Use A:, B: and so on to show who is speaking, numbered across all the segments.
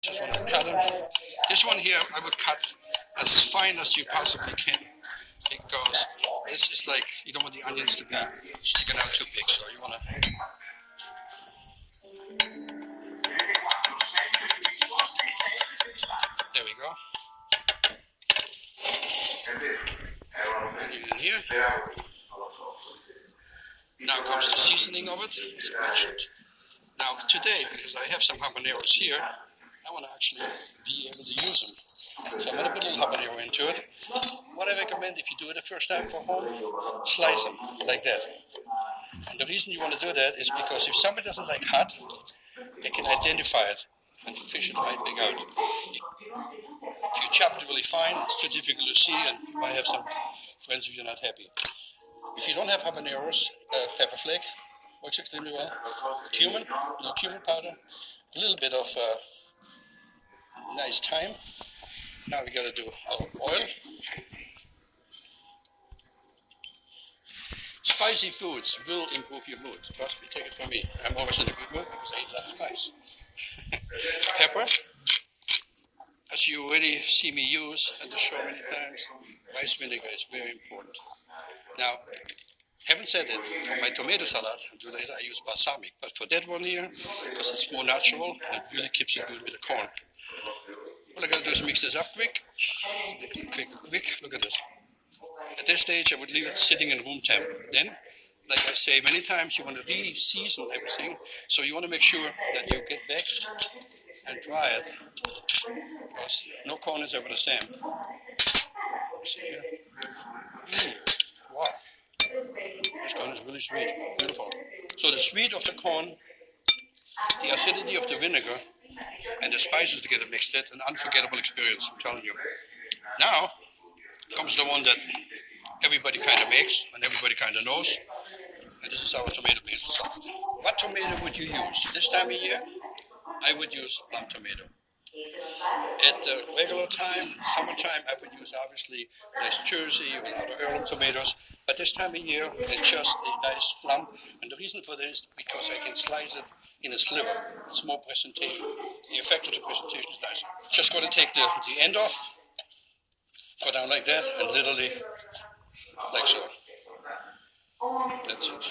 A: Just want to cut them. This one here I would cut as fine as you possibly can, because this is like, you don't want the onions to be sticking out too big, so you want to. There we go. Onion in here. Now comes the seasoning of it, as I mentioned. Now today, because I have some habaneros here, I want to actually be able to use them. So I'm going to put a little habanero into it. What I recommend, if you do it the first time for home, slice them like that. And the reason you want to do that is because if somebody doesn't like hot, they can identify it and fish it right back out. If you chop it really fine, it's too difficult to see, and you might have some friends if you're not happy. If you don't have habaneros, pepper flake works extremely well. Cumin, a little cumin powder, a little bit of nice thyme. Now we got to do our oil. Spicy foods will improve your mood. Trust me, take it from me. I'm always in a good mood because I eat a lot of spice. Pepper, as you already see me use at the show many times, rice vinegar is very important. Now, having said that, for my tomato salad, I'll do later, I use balsamic. But for that one here, because it's more natural, and it really keeps it good with the corn. All I gotta do is mix this up quick. Look at this. At this stage, I would leave it sitting in room temp. Then, like I say many times, you want to re-season everything. So you want to make sure that you get back and dry it. Because no corn is ever the same. See here. Wow. This corn is really sweet. Beautiful. So the sweet of the corn, the acidity of the vinegar, and the spices together mixed it, an unforgettable experience, I'm telling you. Now comes the one that everybody kind of makes and everybody kind of knows, and this is our tomato basil salad. What tomato would you use? This time of year, I would use plum tomato. At the regular time, summertime, I would use obviously nice Jersey or other heirloom tomatoes, but this time of year, it's just a nice plum, and the reason for this is because I can slice it in a sliver. It's more presentation. The effect of the presentation is nicer. Just going to take the end off, go down like that, and literally like so. That's it.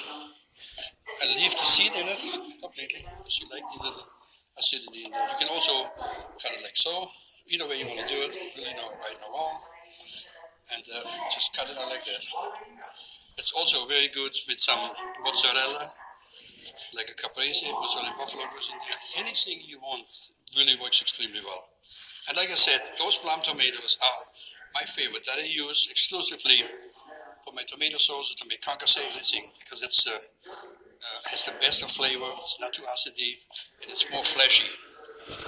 A: And leave the seed in it completely, because you like the little acidity in there. You can also cut it like so. Either way you want to do it, really no right or wrong. And just cut it out like that. It's also very good with some mozzarella, like a caprese, mozzarella buffalo goes in there. Anything you want really works extremely well. And like I said, those plum tomatoes are my favorite that I use exclusively for my tomato sauce, to make concasse, anything, because it's has the best of flavor, it's not too acidy, and it's more fleshy.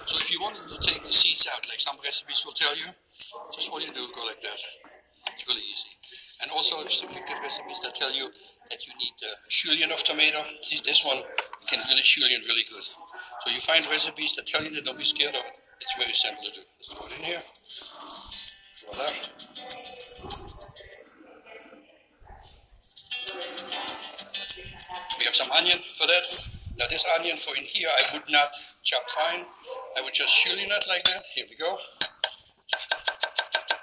A: So if you wanted to take the seeds out, like some recipes will tell you, just all you do, go like that. It's really easy. And also, if you get recipes that tell you that you need a julienne of tomato, see, this one can really julienne really good. So you find recipes that tell you that, don't be scared of it. It's very simple to do. Let's throw it in here. Voila. We have some onion for that. Now this onion for in here, I would not chop fine. I would just julienne it like that. Here we go.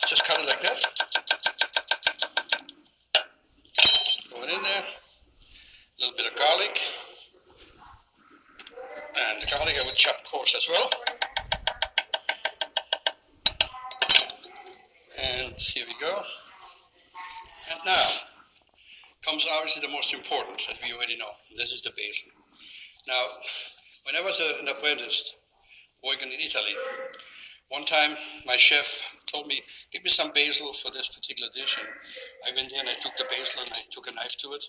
A: Just cut it like that. Throw it in there. A little bit of garlic. And the garlic I would chop coarse as well. And here we go. And now comes obviously the most important that we already know. This is the basil. Now, when I was an apprentice working in Italy, one time my chef told me, give me some basil for this particular dish. And I went there and I took the basil and I took a knife to it,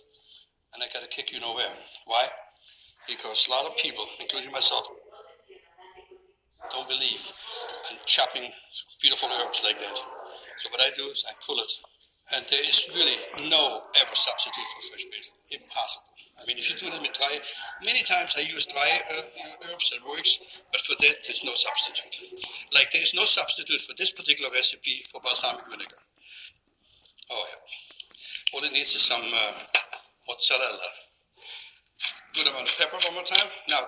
A: and I got a kick you know where. Why? Because a lot of people, including myself, don't believe in chopping beautiful herbs like that. So what I do is I pull it. And there is really no ever substitute for fresh basil. Impossible. I mean, if you do them in dry, many times I use dry herbs, that works, but for that, there's no substitute. Like, there is no substitute for this particular recipe for balsamic vinegar. Oh, yeah. All it needs is some mozzarella. Good amount of pepper one more time. Now,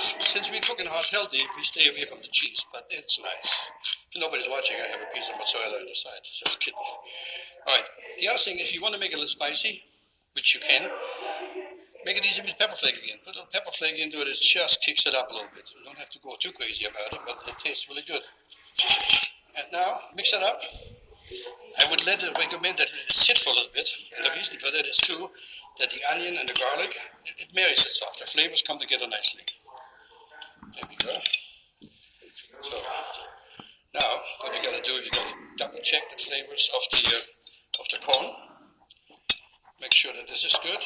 A: Since we're cooking heart healthy, we stay away from the cheese, but it's nice. If nobody's watching, I have a piece of mozzarella on the side. Just kidding. All right. The other thing, if you want to make it a little spicy, which you can, make it easy with pepper flake again. Put a little pepper flake into it. It just kicks it up a little bit. You don't have to go too crazy about it, but it tastes really good. And now, mix it up. I would recommend that it sit for a little bit. And the reason for that is too, that the onion and the garlic, it marries itself. The flavors come together nicely. There we go. So, now, what you gotta do is you gotta double check the flavors of the corn. Make sure that this is good.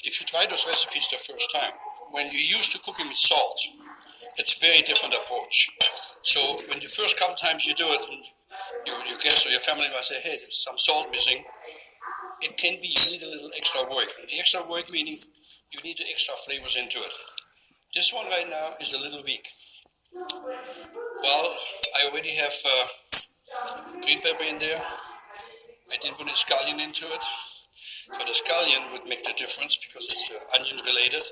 A: If you try those recipes the first time, when you're used to cooking with salt, it's a very different approach. So when the first couple times you do it, and your guests or your family might say, hey, there's some salt missing, it can be you need a little extra work. And the extra work meaning you need the extra flavors into it. This one right now is a little weak. Well, I already have green pepper in there. I didn't put a scallion into it. So the scallion would make the difference because it's onion related.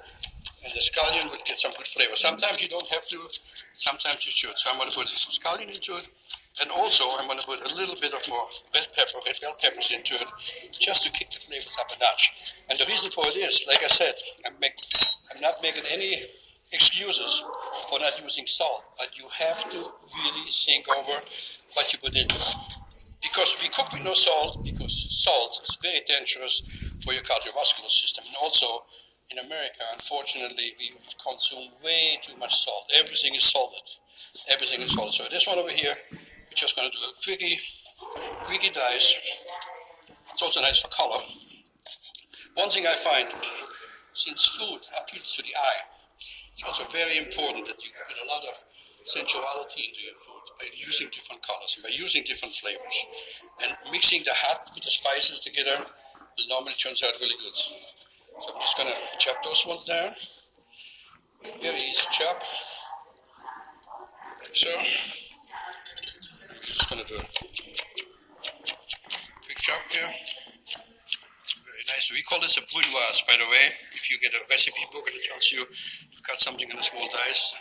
A: And the scallion would get some good flavor. Sometimes you don't have to, sometimes you should. So I'm going to put some scallion into it. And also I'm going to put a little bit of more red bell peppers into it, just to kick the flavors up a notch. And the reason for it is, like I said, I'm not making any excuses for not using salt, but you have to really think over what you put in. Because we cook with no salt, because salt is very dangerous for your cardiovascular system. And also, in America, unfortunately, we consume way too much salt. Everything is salted. Everything is salted. So this one over here, we're just going to do a quickie dice. It's also nice for color. One thing I find, since food appeals to the eye, it's also very important that you put a lot of sensuality into your food by using different colors and by using different flavors. And mixing the hot with the spices together will normally turns out really good. So I'm just going to chop those ones down. Very easy chop. Like so. I'm just going to do a quick chop here. Very nice. We call this a brunoise, by the way. If you get a recipe book and it tells you cut something in a small dice,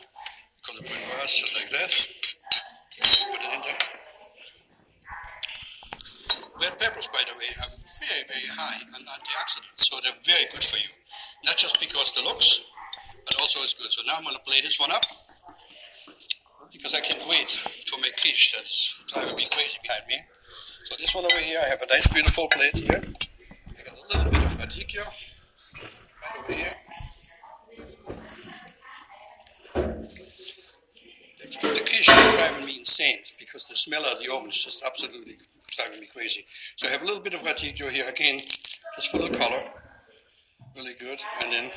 A: we call it brunoise, just like that. Put it in there. Red peppers, by the way, are very, very high on antioxidants, so they're very good for you. Not just because the looks, but also it's good. So now I'm going to play this one up, because I can't wait to make quiche. That's driving me crazy behind me. So this one over here, I have a nice, beautiful plate here. I got a little bit of radicchio right over here. The quiche is driving me insane because the smell of the oven is just absolutely driving me crazy. So I have a little bit of radicchio here again, just for the color. Really good. And then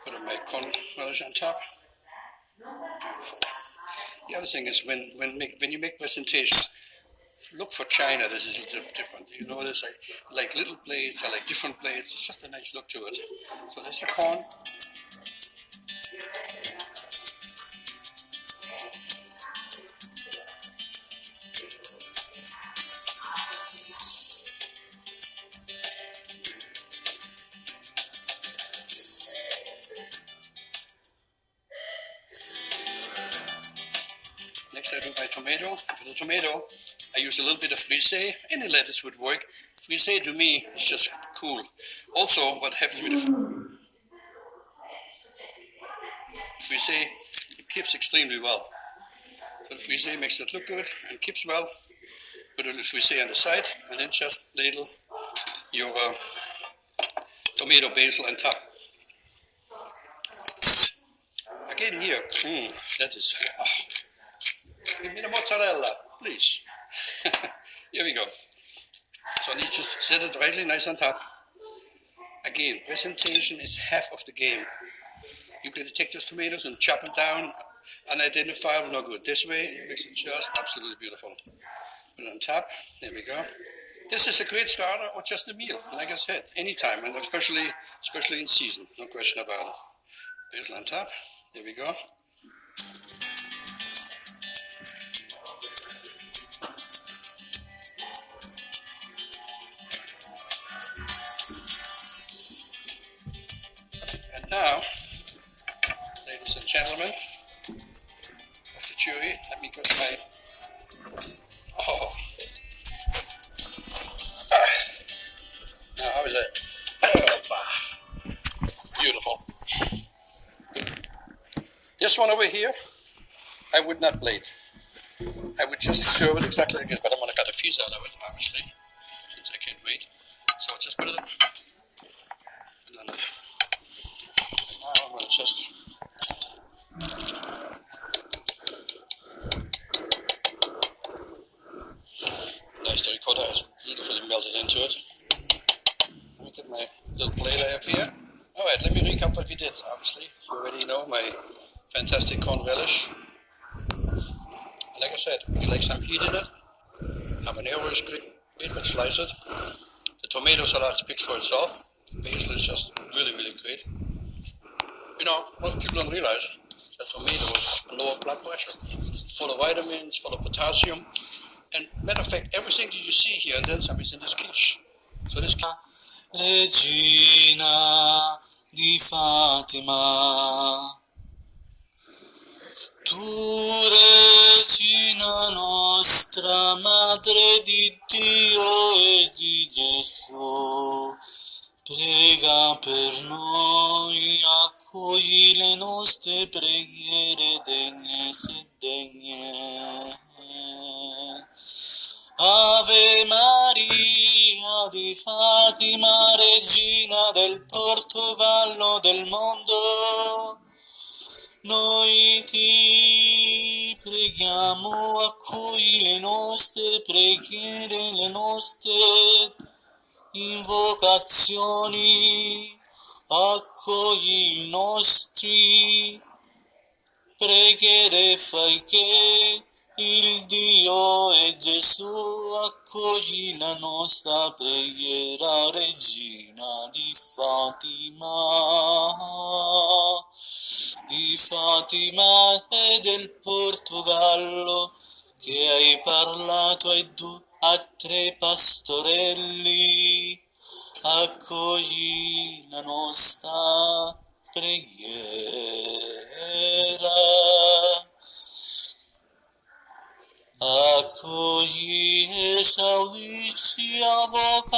A: put my corn relish on top. Beautiful. The other thing is when you make presentation, look for China. This is a little different. You notice I like little plates, I like different plates. It's just a nice look to it. So there's the corn. Next I do my tomato. For the tomato, I use a little bit of frisee. Any lettuce would work. Frisee to me is just cool. Also, what happens with the frisee, it keeps extremely well. So the frisee makes it look good and keeps well. Put a little frisee on the side and then just ladle your tomato basil on top. Again here, that is, give me the mozzarella, please. Here we go. So I need to just set it rightly nice on top. Again, presentation is half of the game. You can take those tomatoes and chop them down, unidentifiable, no good. This way, it makes it just absolutely beautiful. Put it on top, there we go. This is a great starter or just a meal, like I said, anytime, and especially in season, no question about it. Basil on top, there we go. gentlemen of the jury, let me get my. Oh, now how is it? Beautiful. This one over here, I would not blade. I would just serve it exactly like this, but I'm gonna cut a piece out of it, obviously, since I can't wait. So just put it in. And then, now I'm gonna just. Nice, the ricotta has beautifully melted into it. Let me get my little plate I have here. Alright, let me recap what we did. Obviously, you already know my fantastic corn relish. Like I said, if you like some heat in it, habanero is great, but slice it. The tomato salad speaks for itself. The basil is just really, really great. You know, most people don't realize that tomatoes lower blood pressure, full of vitamins, full of potassium, and matter of fact, everything that you see here and then some is in this quiche. So this
B: Regina di Fatima, tu regina nostra, madre di Dio e di Gesù, prega per noi, accogli le nostre preghiere degne se degne. Ave Maria di Fatima, regina del Portogallo del mondo, noi ti preghiamo, accogli le nostre preghiere, le nostre invocazioni, accogli i nostri preghiere, fai che il Dio e Gesù accogli la nostra preghiera, regina di Fatima e del Portogallo, che hai parlato a tre pastorelli, accogli la nostra preghiera. Accogli e saudisci a voca